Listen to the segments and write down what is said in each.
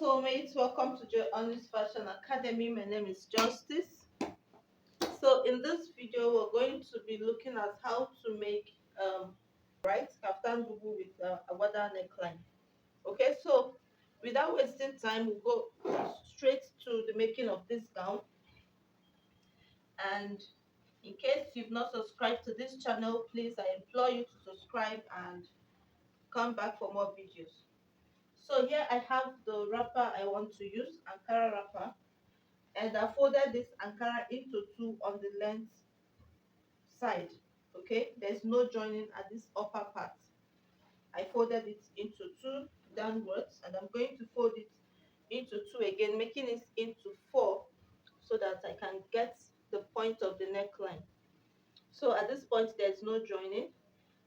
soulmates, welcome to Joy Honest Fashion Academy. My name is Justice. So in this video we're going to be looking at how to make right kaftan bubu with agbada neckline. Okay, so without wasting time, we'll go straight to the making of this gown. And in case you've not subscribed to this channel, please, I implore you to subscribe and come back for more videos. So here I have the wrapper I want to use, Ankara wrapper, and I folded this Ankara into two on the length side. Okay, there's no joining at this upper part. I folded it into two downwards, and I'm going to fold it into two again, making it into four so that I can get the point of the neckline. So at this point there's no joining.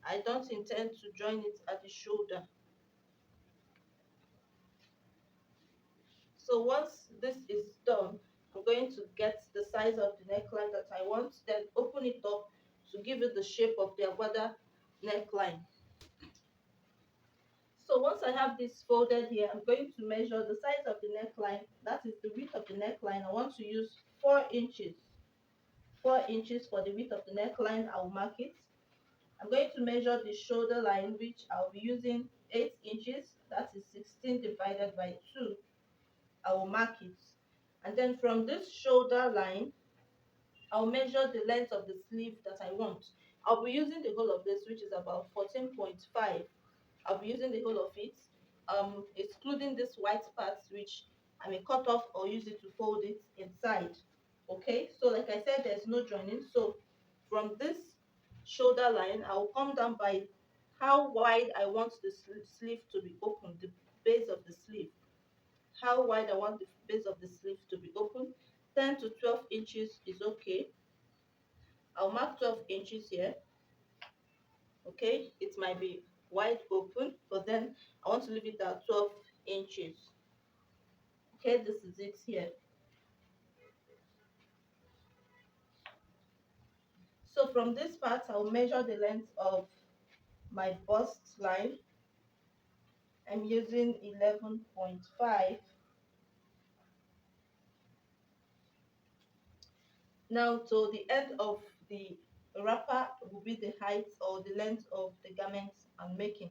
I don't intend to join it at the shoulder. So once this is done, I'm going to get the size of the neckline that I want, then open it up to give it the shape of the agbada neckline. So once I have this folded here, I'm going to measure the size of the neckline. That is the width of the neckline. I want to use 4 inches. 4 inches for the width of the neckline. I'll mark it. I'm going to measure the shoulder line, which I'll be using 8 inches. That is 16 divided by 2. I will mark it. And then from this shoulder line, I'll measure the length of the sleeve that I want. I'll be using the whole of this, which is about 14.5. I'll be using the whole of it, excluding this white part, which I may cut off or use it to fold it inside. Okay, so like I said, there's no joining. So from this shoulder line, I'll come down by how wide I want the sleeve to be open, the base of the sleeve. How wide I want the base of the sleeve to be open. 10 to 12 inches is okay. I'll mark 12 inches here. Okay, it might be wide open, but then I want to leave it at 12 inches. Okay, this is it here. So from this part, I'll measure the length of my bust line. I'm using 11.5. Now, to the end of the wrapper will be the height or the length of the garment I'm making.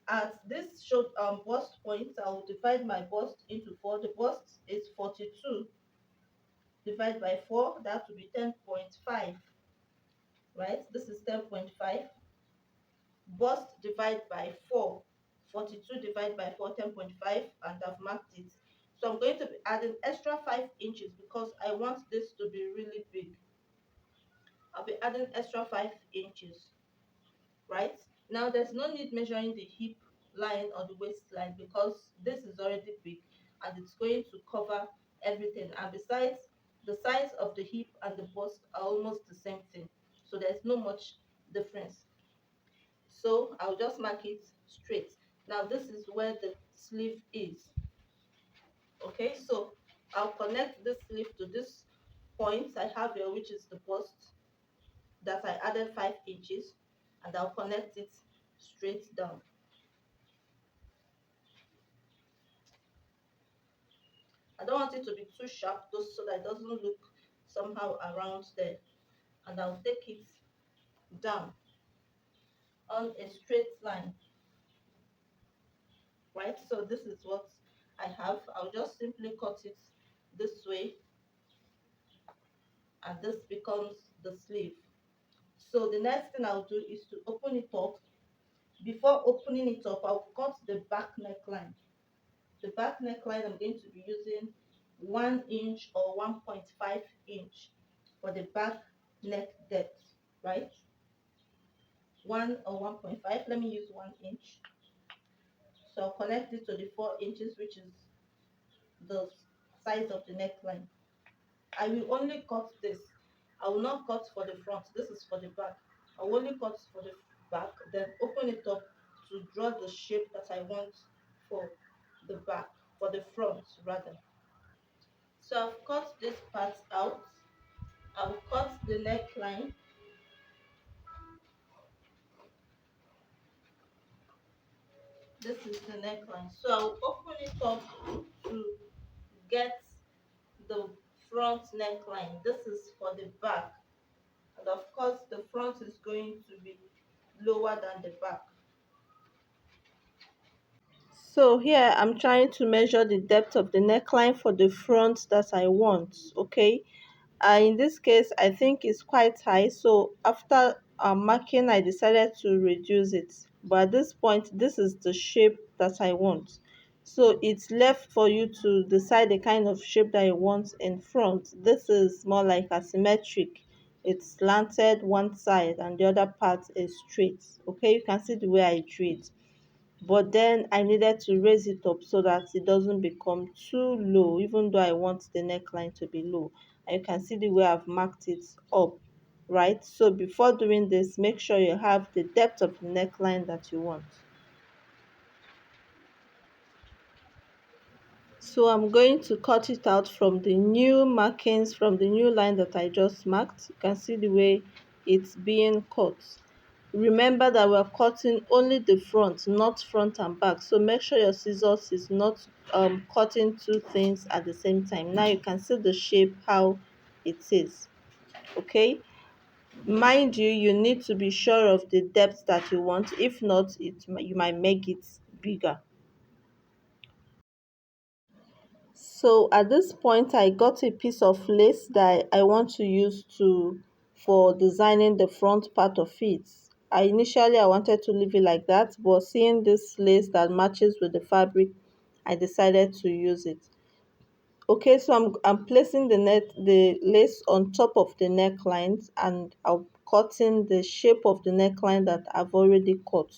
At this bust point, I will divide my bust into 4. The bust is 42 divided by 4, that will be 10.5. Right, this is 10.5. Bust divided by 4, 42 divided by 4, 10.5, and I've marked it. So I'm going to be adding extra 5 inches because I want this to be really big. I'll be adding extra 5 inches. Right, now there's no need measuring the hip line or the waistline because this is already big and it's going to cover everything. And besides, the size of the hip and the bust are almost the same thing, so there's no much difference. So I'll just mark it straight. Now this is where the sleeve is. Okay, so I'll connect this sleeve to this point I have here, which is the bust that I added 5 inches, and I'll connect it straight down. I don't want it to be too sharp, just so that it doesn't look somehow around there. And I'll take it down on a straight line. Right, so this is what I have. I'll just simply cut it this way, and this becomes the sleeve. So the next thing I'll do is to open it up. Before opening it up, I'll cut the back neckline. The back neckline, I'm going to be using 1 inch or 1.5 inch for the back neck depth. Right, 1 or 1.5, let me use 1 inch. So I'll connect it to the 4 inches, which is the size of the neckline. I will only cut this. I will not cut for the front. This is for the back. I will only cut for the back, then open it up to draw the shape that I want for the back, for the front rather. So I've cut this part out. I've cut the neckline. This is the neckline. So I'll open it up to get the front neckline. This is for the back. And of course, the front is going to be lower than the back. So here I'm trying to measure the depth of the neckline for the front that I want. Okay. In this case, I think it's quite high. So after marking, I decided to reduce it. But at this point, this is the shape that I want. So it's left for you to decide the kind of shape that you want in front. This is more like asymmetric. It's slanted one side and the other part is straight. Okay, you can see the way I drew it, but then I needed to raise it up so that it doesn't become too low, even though I want the neckline to be low. And you can see the way I've marked it up, right? So before doing this, make sure you have the depth of the neckline that you want. So I'm going to cut it out from the new markings, from the new line that I just marked. You can see the way it's being cut. Remember that we're cutting only the front, not front and back. So make sure your scissors is not cutting two things at the same time. Now you can see the shape how it is. Okay. Mind you, you need to be sure of the depth that you want. If not, you might make it bigger. So at this point, I got a piece of lace that I want to use to for designing the front part of it. I wanted to leave it like that, but seeing this lace that matches with the fabric, I decided to use it. Okay, so I'm placing the lace on top of the necklines, and I'm cutting the shape of the neckline that I've already cut.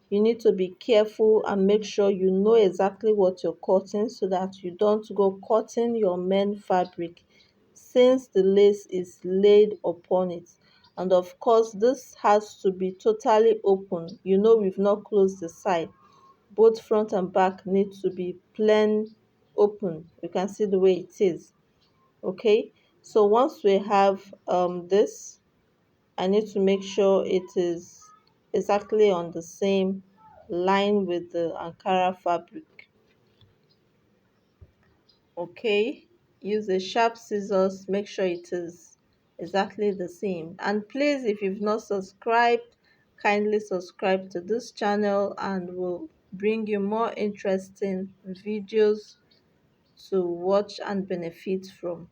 You need to be careful and make sure you know exactly what you're cutting so that you don't go cutting your main fabric since the lace is laid upon it. And of course, this has to be totally open. You know, we've not closed the side. Both front and back need to be plain open. You can see the way it is. Okay, so once we have this, I need to make sure it is exactly on the same line with the Ankara fabric. Okay, use a sharp scissors, make sure it is exactly the same. And please, if you've not subscribed, kindly subscribe to this channel and we'll bring you more interesting videos to watch and benefit from.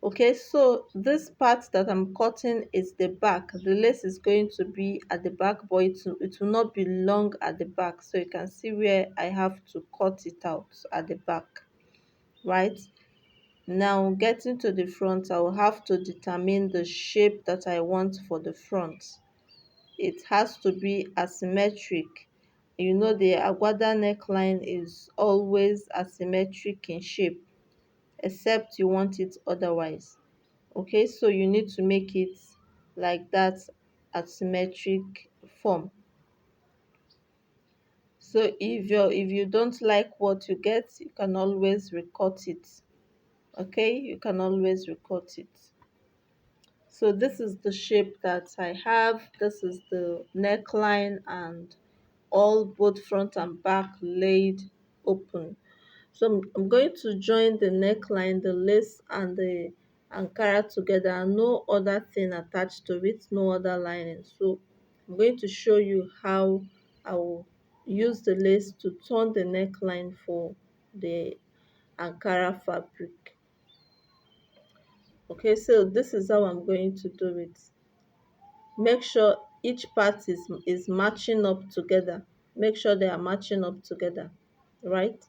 Okay, so this part that I'm cutting is the back. The lace is going to be at the back, but it will not be long at the back. So you can see where I have to cut it out at the back, right? Now getting to the front, I will have to determine the shape that I want for the front. It has to be asymmetric. You know, the agbada neckline is always asymmetric in shape, except you want it otherwise. Okay, so you need to make it like that asymmetric form. So if you don't like what you get, you can always recut it. Okay, you can always recut it. So this is the shape that I have. This is the neckline and all both front and back laid open. So I'm going to join the neckline, the lace and the Ankara together. No other thing attached to it, no other lining. So I'm going to show you how I will use the lace to turn the neckline for the Ankara fabric. Okay, so this is how I'm going to do it. Make sure each part is matching up together. Make sure they are matching up together, right?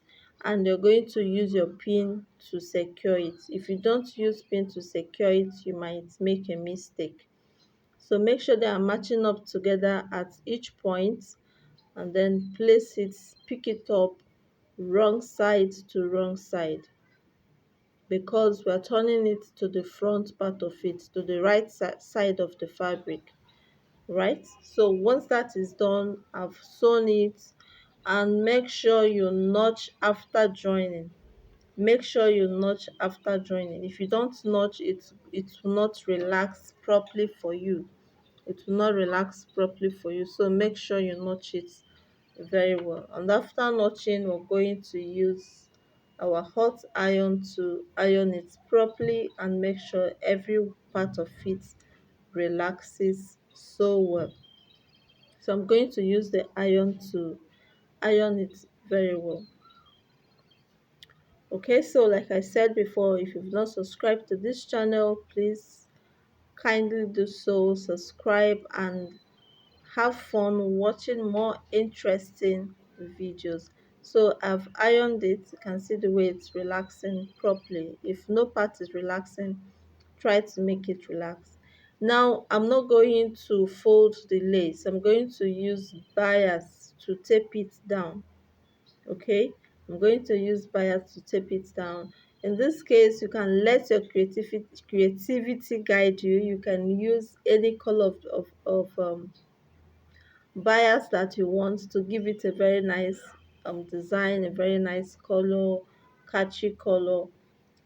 And you're going to use your pin to secure it. If you don't use pin to secure it, you might make a mistake. So make sure they are matching up together at each point, and then place it, pick it up wrong side to wrong side, because we're turning it to the front part of it, to the right side of the fabric, right? So once that is done, I've sewn it, and make sure you notch after joining. Make sure you notch after joining. If you don't notch, it will not relax properly for you. It will not relax properly for you. So make sure you notch it very well. And after notching, we're going to use our hot iron to iron it properly and make sure every part of it relaxes so well. So I'm going to use the iron to iron it very well. Okay, so like I said before, if you've not subscribed to this channel, please kindly do so, subscribe, and have fun watching more interesting videos. So I've ironed it. You can see the way it's relaxing properly. If no part is relaxing, try to make it relax. Now I'm not going to fold the lace. I'm going to use bias to tape it down. Okay, I'm going to use bias to tape it down. In this case, you can let your creativity guide you. You can use any color of bias that you want to give it a very nice design, a very nice color, catchy color.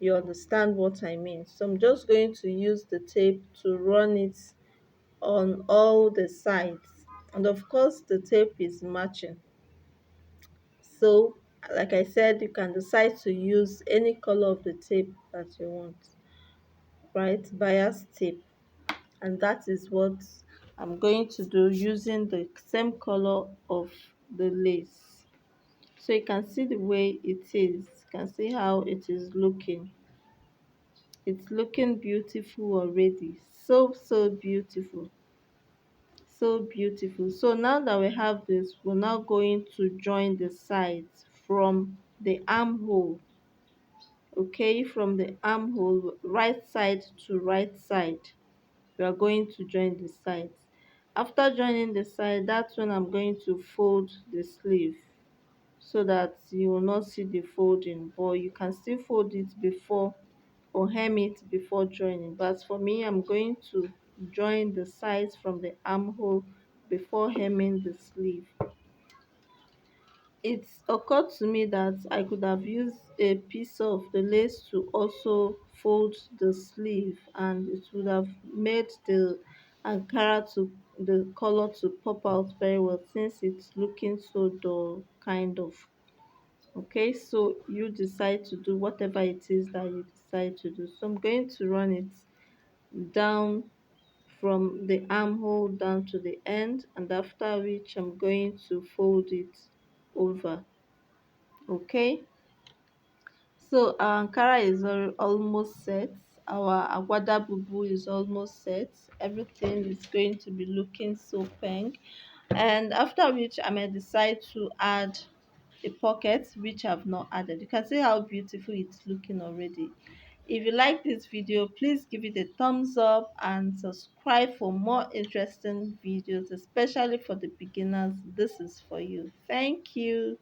You understand what I mean? So I'm just going to use the tape to run it on all the sides, and of course the tape is matching. So like I said, you can decide to use any color of the tape that you want, right? Bias tape. And that is what I'm going to do using the same color of the lace. So you can see the way it is. You can see how it is looking. It's looking beautiful already. So beautiful. So beautiful. So now that we have this, we're now going to join the sides from the armhole. Okay, from the armhole, right side to right side. We are going to join the sides. After joining the side, that's when I'm going to fold the sleeve so that you will not see the folding, but you can still fold it before or hem it before joining. But for me, I'm going to join the sides from the armhole before hemming the sleeve. It occurred to me that I could have used a piece of the lace to also fold the sleeve, and it would have made the Ankara to the color to pop out very well, since it's looking so dull kind of. Okay, so you decide to do whatever it is that you decide to do. So I'm going to run it down from the armhole down to the end, and after which I'm going to fold it over. Okay, so our ankara is almost set. Our agbada bubu is almost set. Everything is going to be looking so pink, and after which I may decide to add a pocket, which I've not added. You can see how beautiful it's looking already. If you like this video, please give it a thumbs up and subscribe for more interesting videos, especially for the beginners. This is for you. Thank you.